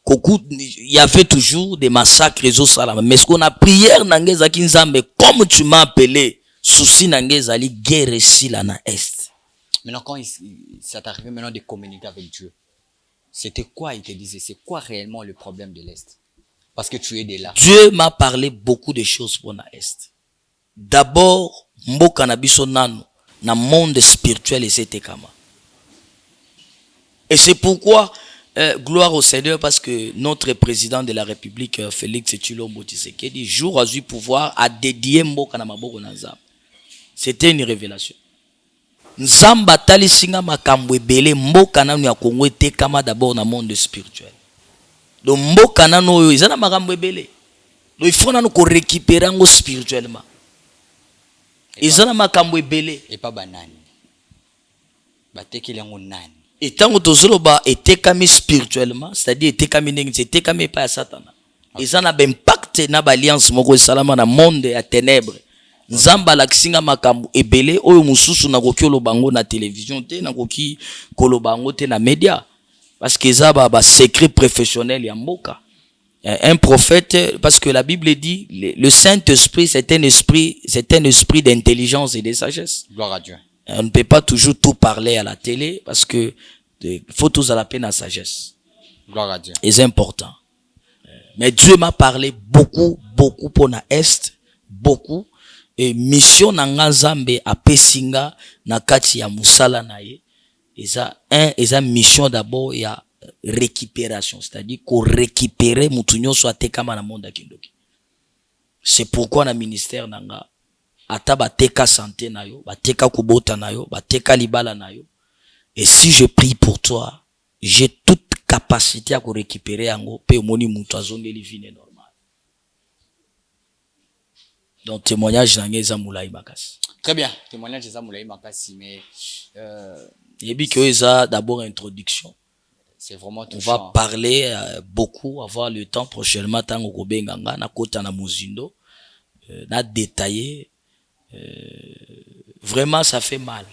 il y avait toujours des massacres et autres. Mais ce qu'on a prière nangeza kinzambe, comme tu m'as appelé, souci nangeza li guerre ici là na est. Maintenant quand ça t'est arrivé maintenant de communiquer avec Dieu, c'était quoi il te disait, c'est quoi réellement le problème de l'est? Parce que tu es de là. Dieu m'a parlé beaucoup de choses pour na est. D'abord, mboka na biso nano na monde spirituel et c'était kama. Et c'est pourquoi gloire au Seigneur parce que notre président de la République Félix Tshilombo Tshisekedi jour à du pouvoir a dédié mboka na maboko na Nzambe. C'était une révélation. Nzamba talisinga makambo ebele mboka nanu ya Kongo était kama d'abord na monde spirituel. Donc mboka nanu oyo ezana makambo ebele. Donc il faut nanu ko récupérer ngo spirituellement. Ezana makambo ebele et pas banani batekeli ngo nani et tango tozoloba etekami spirituellement c'est-à-dire etekami ndenge etekami pa ya satana ezana ba impact na ba alliance moko salama na monde ya ténèbres nzamba lakisinga makambo ebele oyo mususu na koki olobango na télévision te na koki kolobango te na média parce que ça ba secret professionnel ya mboka. Un prophète, parce que la Bible dit, le Saint-Esprit, c'est un esprit d'intelligence et de sagesse. Gloire à Dieu. On ne peut pas toujours tout parler à la télé, parce que faut tous à la peine à sagesse. Gloire à Dieu. Et c'est important. Mais Dieu m'a parlé beaucoup pour na Est, beaucoup. Et mission na Nzambe a Pesinga, na kati ya musala na ye. Et ça mission d'abord, il y a récupération, c'est-à-dire qu'on récupère mutunyo soit tekama na monde kindoki. C'est pourquoi na ministère nanga ata bateka santé na yo, bateka kubota na yo, bateka libala na yo. Et si je prie pour toi, j'ai toute capacité à récupérer yango pe moni mutu azongeli vie normale. Donc témoignage nanga eza mulai makasi. Très bien, témoignage eza mulai makasi mais yebi que eza d'abord introduction. C'est vraiment on va parler beaucoup, avoir le temps prochainement tango kobenganga na kota na muzindo na détailler vraiment ça fait mal.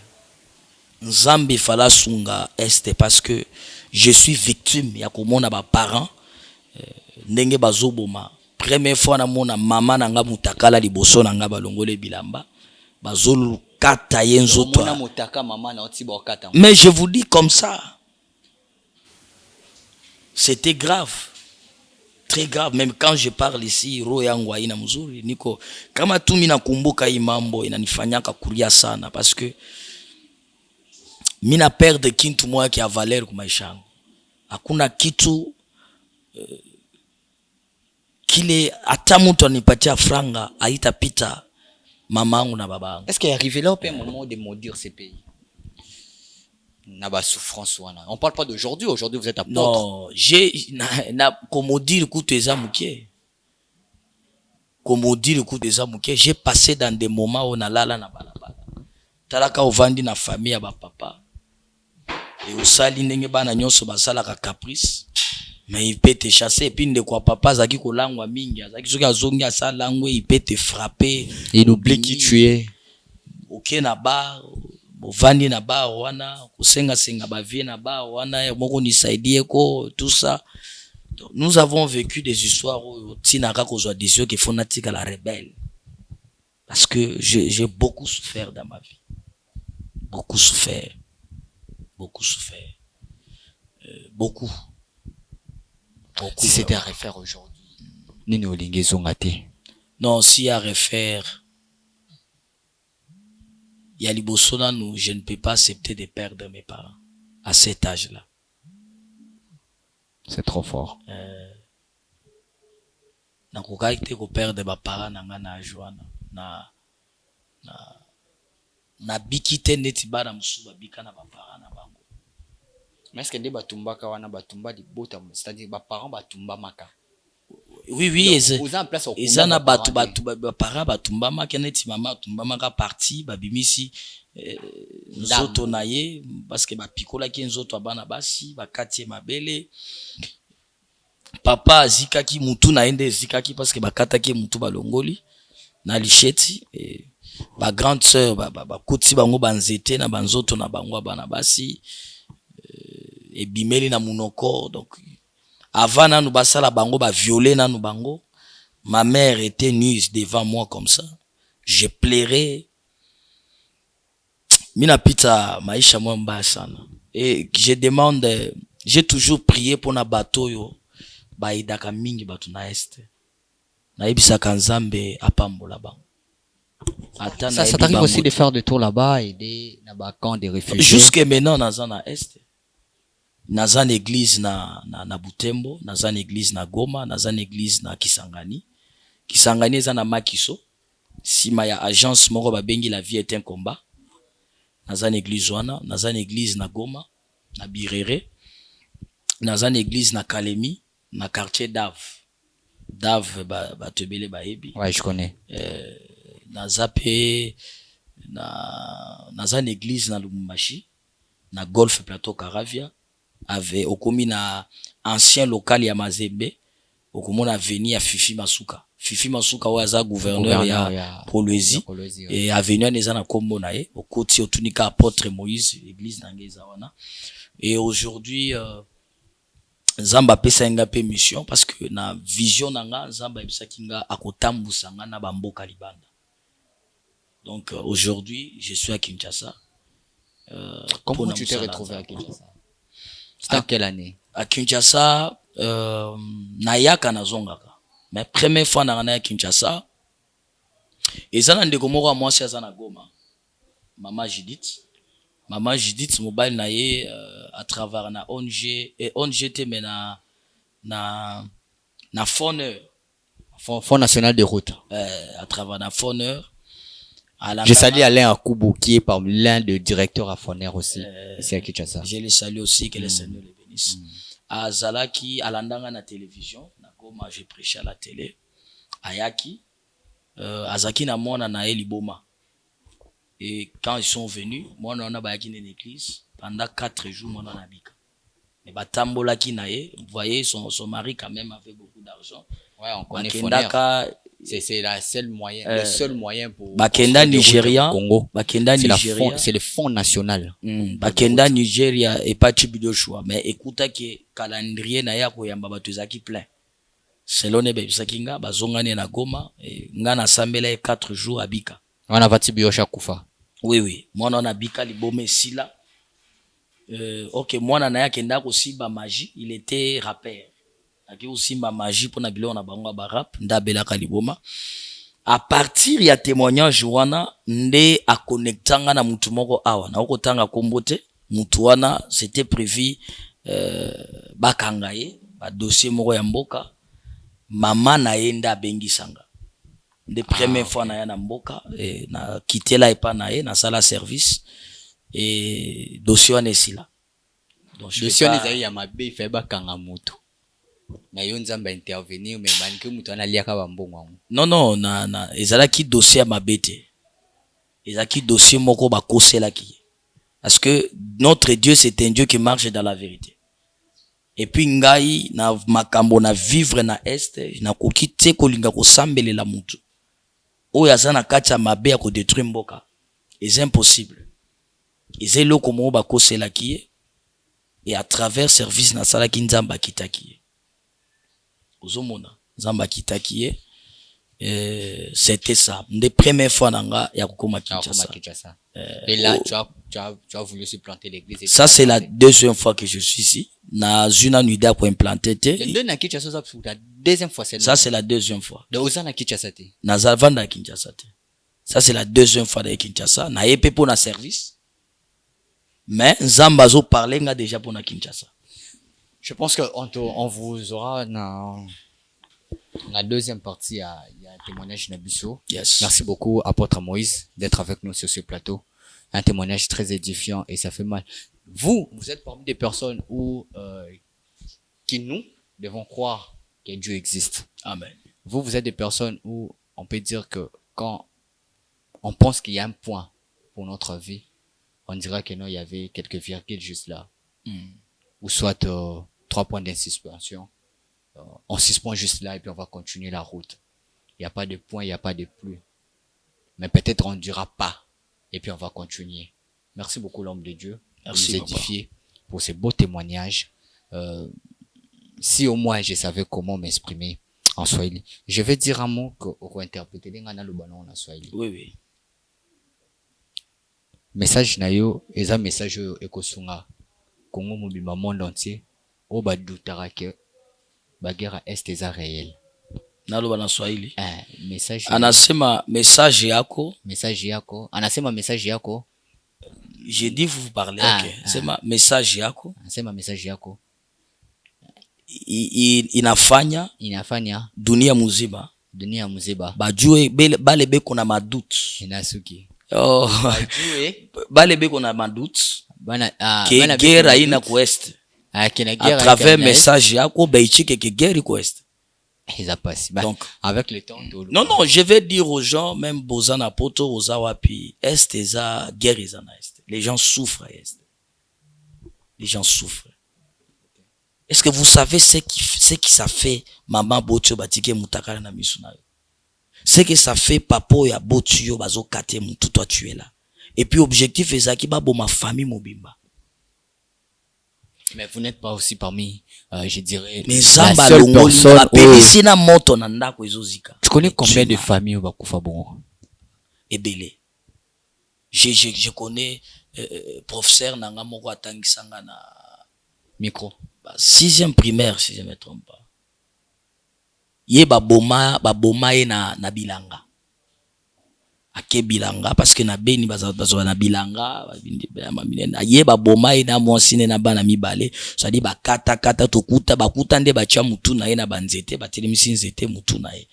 Nzambe fala sunga est parce que je suis victime ya komona ba parents ndenge bazoboma première fois na mona mama nanga mutakala liboso nanga balongole bilamba bazolu kata yenzoto mais je vous dis comme ça. C'était grave. Très grave. Même quand je parle ici, roho yangu haina mzuri. Niko, kama tu mina kumbuka hii mambo, inanifanyaka kulia sana. Parce que, mina perde kintu moja kia valeur kwa maisha yangu. Hakuna kitu, kile, hata mtu anipatia franga, haitapita mama yangu na baba yangu. Est-ce qu'il est arrivé là au moment de maudire ces pays? Naba souffrance wana. On parle pas d'aujourd'hui, aujourd'hui vous êtes apôtre. Non, comme dire écoute les amuké. Comme dire écoute les amuké, j'ai passé dans des moments où on a lala na balabala. Talaka ovandi na famille ya ba papa. Et osali ndenge bana nyonso basala ka caprice. Mais il peut te chasser et puis ndeko papa zaki ko langwa mingi, zaki soki azongi asa langwe, il peut te frapper. Il oublie qui tu es. OK na bar. Bovandi na ba wana kusenga ba vie na ba wana moko nisaidie ko tout ça. Donc, nous avons vécu des histoires où tinaka kozwa décision qui fanatique à la rebelle parce que j'ai beaucoup souffert dans ma vie. Beaucoup souffert. Beaucoup. Si c'était à refaire aujourd'hui, nini olingi zongate. Non, si à refaire il y a liboso nanu, je ne peux pas accepter de perdre mes parents à cet âge-là. C'est trop fort. nakokaki te koperdre bapara na nga na joana nabiki te neti bana mosusu babika na bapara na bango. Mais est-ce que nde batumbaka wana batumba libota, c'est-à-dire baparents batumbamaka? Oui, eza na bato bapara batumbamaka neti mama atumbamaka parti babimisi nzoto na ye parce que bapikolaki nzoto ya bana basi bakati ye mabele. Papa azikaki mutu na ende ezikaki parce que bakataki mutu balongoli na lisheti ba grande sœur bakoti bango banzete na banzoto na bango bana basi ebimeli na munoko. Donc avant nanu basala bango ba violer nanu bango, ma mère était nue devant moi comme ça, je pleurais. Mina pita maisha mwa mbaya sana et je demande, j'ai toujours prié pour na bato yo baidaka mingi batu na este na ibisaka nzambe apambola bango. Ça t'arrive aussi de faire des tours là-bas, aider dans les camps des réfugiés? Jusque maintenant, naza na est. Naza na église na Butembo, naza na église na Goma, naza na église na Kisangani. Kisangani eza na Makiso. Sima ya agence moko babengi la vie est un combat. Naza na église wana, naza na église na Goma, na Birere. Naza na église na Kalemi, na quartier Dave. Dave ba tebele ba ebi. Ouais, je connais. Naza pe naza na église na Lubumbashi, na Golf Plateau Caravia, ave okomi na ancien local ya Mazembe, okomona avenue ya Fifi Masuka. Fifi Masuka waza gouverneur ya Kolwezi et avenue neza na kombo na ye okoti otunika apôtre Moïse, église na ngeza wana. Et aujourd'hui Nzamba pesa nga pe mission parce que na vision nanga Nzamba ebisaki nga akotambusa nga na bamboka libanda. Donc aujourd'hui, je suis à Kinshasa. Comment tu t'es retrouvé à Kinshasa? C'était en quelle année? À Kinshasa, nayaka nazongaka. Mais première fois na à Kinshasa, ezana ndeko moko mwasi azana Goma. Maman Judith mobile na ye à travers na ONG et ONG te mais na Fonds national de route. À travers na Fonneur. Je salue Alain Akubo qui est parmi l'un des directeurs à Foner aussi ici à Kinshasa. Je les salue aussi, que les Seigneur les bénisse. À Zalaki, à Landanga na télévision, na Goma j'ai prêché à la télé. Ayaki, Azaki na mona na Eliboma. Et quand ils sont venus, moi on a bayaki dans l'église pendant 4 jours moi on a bika. Mais batambola ki na ye, vous voyez son mari quand même avait beaucoup d'argent. Ouais, on connaît Foner. C'est le seul moyen pour Bakenda Nigeria Congo. Bakenda Nigeria c'est le fonds national. Bakenda Nigeria et pas Chibido choix mais écoute que calendrier na ya koyamba bato ezaki plein. Selon ebe sakinga bazongane na Goma et nga na sambela 4 jours à Bika. Wana vati biosha kufa. Oui, moi on a Bika libome sila. OK, moi na ya kenda ko simba magie, il était rappeur. Aki osimba magie pour na bilo na bango ba rap ndabela kaliboma. À partir ya témoignage wana nde a connectanga na mutu moko awa na okotanga kombote mutu wana c'était prévu bakanga ye ba dossier moko ya mboka mama na yenda bengisanga de première fois na ya na mboka na kitela epa na ye na sala service et dossier wana esila. Donc dossier wana ya mabe fait bakanga mutu. Na yo nzamba intervenir mais manike mutu analiaka bambongo. Non na ezalaki dossier mabete. Ezalaki dossier moko bakoselaki. Parce que notre Dieu c'est un Dieu qui marche dans la vérité. Et puis ngai na makambo na vivre na est na kokite kolinga ko sambelela mutu. Oyo azana kati mabe ya ko détruire mboka. C'est impossible. Ezelo komo bakoselaki et à travers service na sala ki nzamba kitaki. Ozomona nzamba kitaki c'était ça des premières fois nanga ya kokoma Kinshasa. Et là tu as voulu se planter l'église. Ça c'est la deuxième fois que je suis ici na zuna nuida pour implanter te. Le na Kinshasa ça la deuxième fois c'est. Ça c'est la deuxième fois. De ozana Kinshasa te. Na zavanda Kinshasa te. Ça c'est la deuxième fois de Kinshasa na yepe pour na service. Mais nzamba zo parler nga déjà pour na Kinshasa. Je pense qu'on vous aura dans la deuxième partie. Il y a un témoignage Nabiso. Yes. Merci beaucoup, apôtre Moïse, d'être avec nous sur ce plateau. Un témoignage très édifiant et ça fait mal. Vous êtes parmi des personnes qui nous devons croire que Dieu existe. Amen. Vous êtes des personnes où on peut dire que quand on pense qu'il y a un point pour notre vie, on dira que non, il y avait quelques virgules juste là. Ou soit 3 points d'insuspension. On suspend juste là et puis on va continuer la route. Il n'y a pas de point, il n'y a pas de plus. Mais peut-être on ne dira pas. Et puis on va continuer. Merci beaucoup l'homme de Dieu. Merci de nous édifier pour ces beaux témoignages. Si au moins je savais comment m'exprimer en Swahili. Je vais dire un mot que on va interpréter le ballon en Swahili. Oui. Message na yo, eza message ekosunga Congo mobimba monde entier. O ba doutara ke ba guerre est eza réel. Nalo na Swahili. Message. Anasema message yako. Anasema message yako. J'ai dit vous parlez. Sema message yako. Anasema message yako. Inafanya dunia muzima bajue bale beko na madoute inasuki bale beko na madoute ke guerre haina kuest à travers message yako baichike ke guerre kuest. Donc avec le temps non je vais dire aux gens même bozana poto ozawapi est eza guerre eza na est. Les gens souffrent à est. Les gens souffrent. Est-ce que vous savez ce qui ça fait maman botio batike mutakala na misuna yo? Ce que ça fait papo ya botio bazo kate mutu, toi tu es là. Et puis objectif ezaki babo ma famille mobimba. Mais vous n'êtes pas aussi parmi je dirais mais zamba longoli apelisi na moto na ndako ezozika. Tu connais combien de familles bakufa bon? Ebele. Je connais professeur nanga moko atangisanga na micro. 6e primaire si je me trompe pas. Ye baboma ye na bilanga. Ake bilanga parce que na beni bazo na bilanga ye baboma ye na mwasine na bana mibale ça dit ba kata tokuta bakuta nde bacha mutu na ye na banzete batelemisi nzete mutu na ye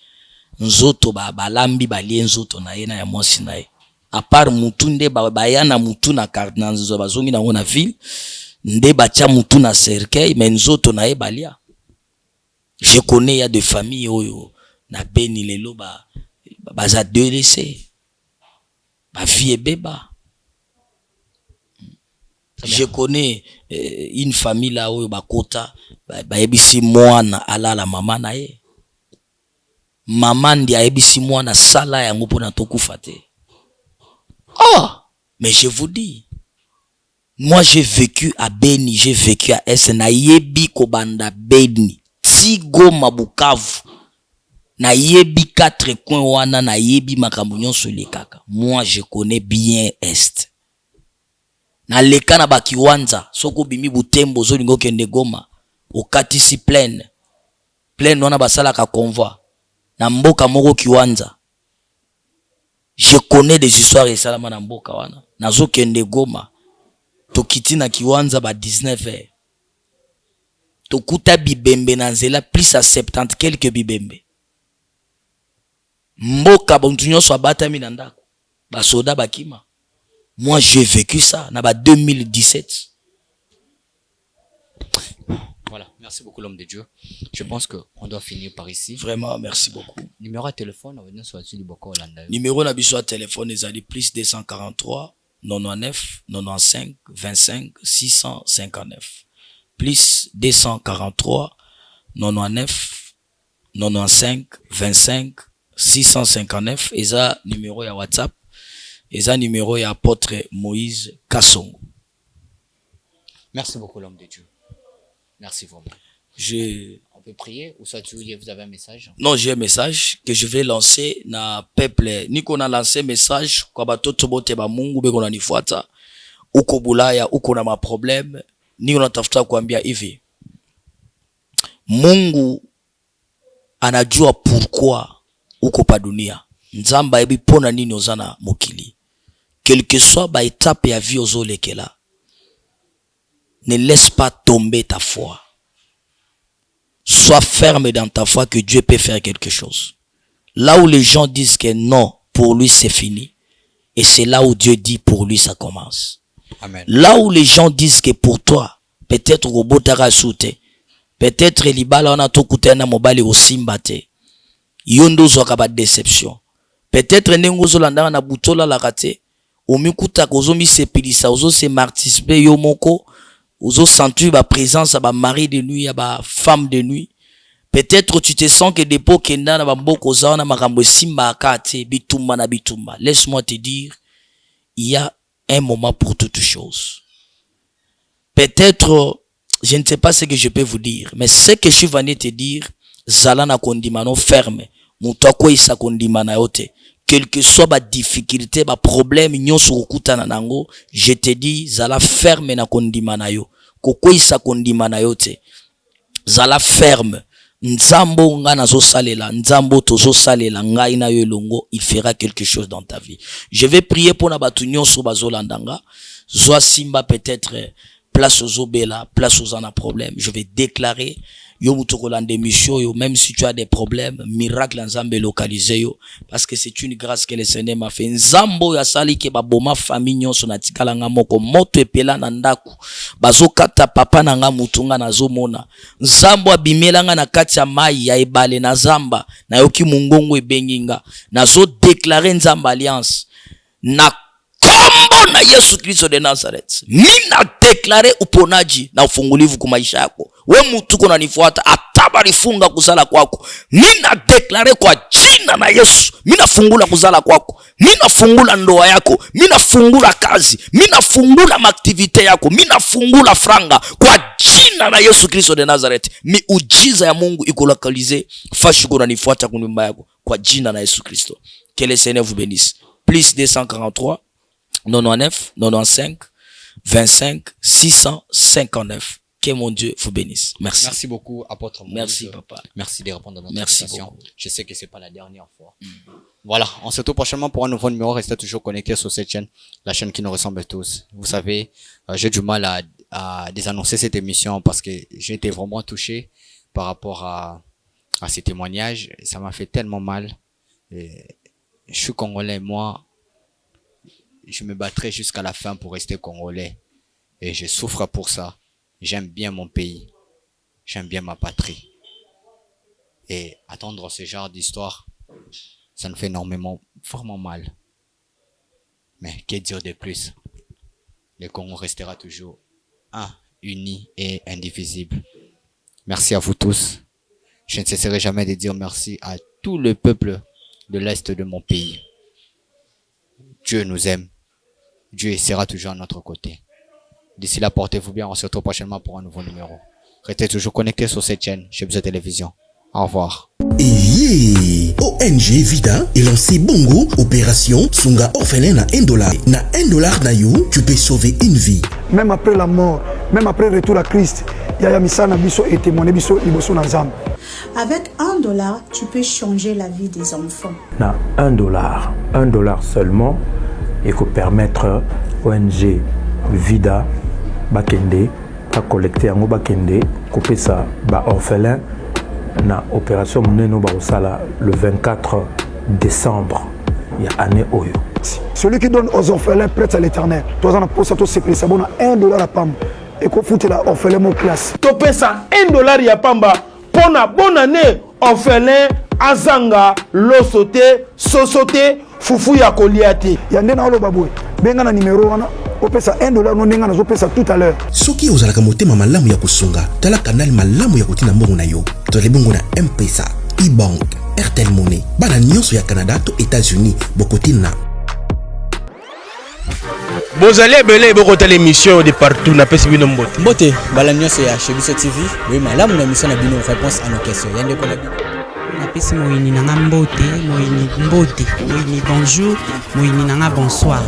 nzoto balambi balie nzoto na ye na ya mwasi na ye à part mutu nde bayana mutu na carte na nzo bazongi na ngona ville nde bacha mutu na cercueil mais nzoto na ye balia. Je connais, il y a des familles oyo na beni lelo baza délaissé ba vie beba. Je connais une famille là oyo bakota ba yebisi mwana alala mama na ye. Mama ndi ayebisi mwana sala yango pona tokufa te. Mais je vous dis, moi j'ai vécu à Beni, j'ai vécu à Est na yebi kobanda Beni. Goma Bukavu na yebi 4 coins wana na yebi makambo nyonso lekaka. Moi je connais bien Est. Na leka na bakiwanza soko bimi Butembo zolingo kende Goma okatisi pleine wana basala ka convoi na mboka moko kiwanza. Je connais des histoires et salama na mboka wana nazo kende Goma tokiti na kiwanza ba 19h. Tokuta bibembe na nzela plus à 70 quelques bibembe. Mboka bontu nyonso abatami na ndako. Ba soda bakima. Moi j'ai vécu ça na ba 2017. Voilà, merci beaucoup l'homme de Dieu. Je pense que on doit finir par ici. Vraiment, merci beaucoup. Numéro de téléphone, on va sur Liboko Hollande. Numéro na biso téléphone ezali plus 243 99 95 25 659. Plus 243 99 95 25 659 eza numéro ya WhatsApp, eza numéro ya apôtre Moïse Kassongo. Merci beaucoup l'homme de Dieu. Merci vraiment. On peut prier ou soit vous avez un message? Non, j'ai un message que je vais lancer na peuple. Niko na lancer message kwa batoto bote ba Mungu beko na nifuata. Uko Bulaya, uko na ma problème. Niko natafuta kuambia hivi. Mungu anajua pourquoi uko pa dunia. Nzamba ebi pona nini ozana mokili. Quelle que soit ba étape ya vie ozolekela. Ne laisse pas tomber ta foi. Sois ferme dans ta foi que Dieu peut faire quelque chose. Là où les gens disent que non, pour lui c'est fini. Et c'est là où Dieu dit pour lui ça commence. Amen. Là où les gens disent que pour toi, peut-être robotara soute, peut-être libala on a tout coûté na mobile au simbate. Yondo zoka ba déception. Peut-être nengozo landa na butola la raté. Omikuta kozo mi sepilisa, ozo se martispe yo moko. Ozo sentu ba présence ba mari de nuit, ba femme de nuit. Peut-être tu te sens que dépôt kenda na ba mboko za na makambo simba akate bitumba na bitumba. Laisse-moi te dire, il y a un moment pour toutes choses. Peut-être, je ne sais pas ce que je peux vous dire, mais ce que je suis venu te dire, zala na kondimano ferme. Mutako isa kondimana yote. Quelle que soit ma difficulté, ma problème, nyonso okuta na nango, je te dis, zala ferme na kondimana yo. Koko isa kondimana yote. Zala ferme. Nzambo nga nazo salela, nzambo tozo salela, ngai na yo longo, il fera quelque chose dans ta vie. Je vais prier pour na batu nyonso bazolandanga. Zwa simba peut-être place aux obéla, place aux en a problème. Je vais déclarer yo mutokolande mission yo, même si tu as des problèmes, miracle nzambe localisé yo, parce que c'est une grâce que le Seigneur m'a fait. Nzambo ya sali ke baboma famille nyonso na tikala nga moko moto epela na ndaku bazokata papa na nga mutunga nazomona nzambo abimela nga na kati ya mai ya ebale na zamba na yoki mungongo ebenginga nazo déclarer nzamba alliance na kombo na Yesu Kristo de Nazareth. Mina deklare uponaji na ufungulivu kwa maisha yako. We mutuko na nifuata atabari funga kuzala kwako. Mina deklare kwa jina na Yesu. Mina fungula kuzala kwako. Mina fungula ndoa yako. Mina fungula kazi. Mina fungula maktivite yako. Mina fungula franga kwa jina na Yesu Kristo de Nazareth. Miujiza ya Mungu ikolokalize fashi kuna nifuata kunyumba yako kwa jina na Yesu Kristo. Que le Seigneur vous bénisse. Plus 243 99 95 25 659. Que mon Dieu vous bénisse. Merci. Merci beaucoup, apôtre Moïse. Merci, papa. Merci de répondre à notre Merci invitation. beaucoup. Je sais que c'est pas la dernière fois. Voilà. On se retrouve prochainement pour un nouveau numéro. Restez toujours connectés sur cette chaîne, la chaîne qui nous ressemble tous. Vous savez, j'ai du mal à désannoncer cette émission parce que j'ai été vraiment touché par rapport à ces témoignages. Ça m'a fait tellement mal. Et je suis congolais, moi. Je me battrai jusqu'à la fin pour rester congolais. Et je souffre pour ça. J'aime bien mon pays. J'aime bien ma patrie. Et attendre ce genre d'histoire, ça nous fait énormément, vraiment mal. Mais que dire de plus? Le Congo restera toujours un, uni et indivisible. Merci à vous tous. Je ne cesserai jamais de dire merci à tout le peuple de l'Est de mon pays. Dieu nous aime. Dieu sera toujours à notre côté. D'ici là, portez-vous bien. On se retrouve prochainement pour un nouveau numéro. Restez toujours connectés sur cette chaîne, chez Biso Télévision. Au revoir. ONG Vida est lancé Bongo, opération Sunga orphelin na $1. Na $1 na you, tu peux sauver une vie. Même après la mort, même après le retour à Christ, Yaya Misana Biso et témoigné Biso Liboso Nazam. Avec $1, tu peux changer la vie des enfants. Na $1 seulement, et peut permettre ONG Vida Bakende à collecter en Bakende, couper ça ba orphelin na opération menée Barosala le 24 décembre il y a année Oyo. Celui qui donne aux orphelins prête à l'éternel. Toi on pour ça tout c'est bon $1 à pam et qu'on fout la orphelin mon place. Topé ça $1 ya pamba pour na bonne année orphelin azanga losote sosote fufu ya koliati. Yande na lo baboué. Benga na numéro wana opesa $1 no ndenga na zopesa tout à l'heure. Soki ozalaka motema malamu ya kusunga, tala kanal malamu ya kotina mbongo na yo. Tole bongo na M-Pesa, E-Bank, Airtel Money. Bana nyonso ya Canada to États-Unis bokotina. Bozali ebele bokota l'émission de partout na pesi bino mbote. Mbote, bala nyonso ya chez Biso TV. Oui, malamu na émission na bino réponse à nos questions. Yande ko na bino. Napesi moyini nanga mbote, moyini mbote, moyini bonjour, moyini nanga bonsoir.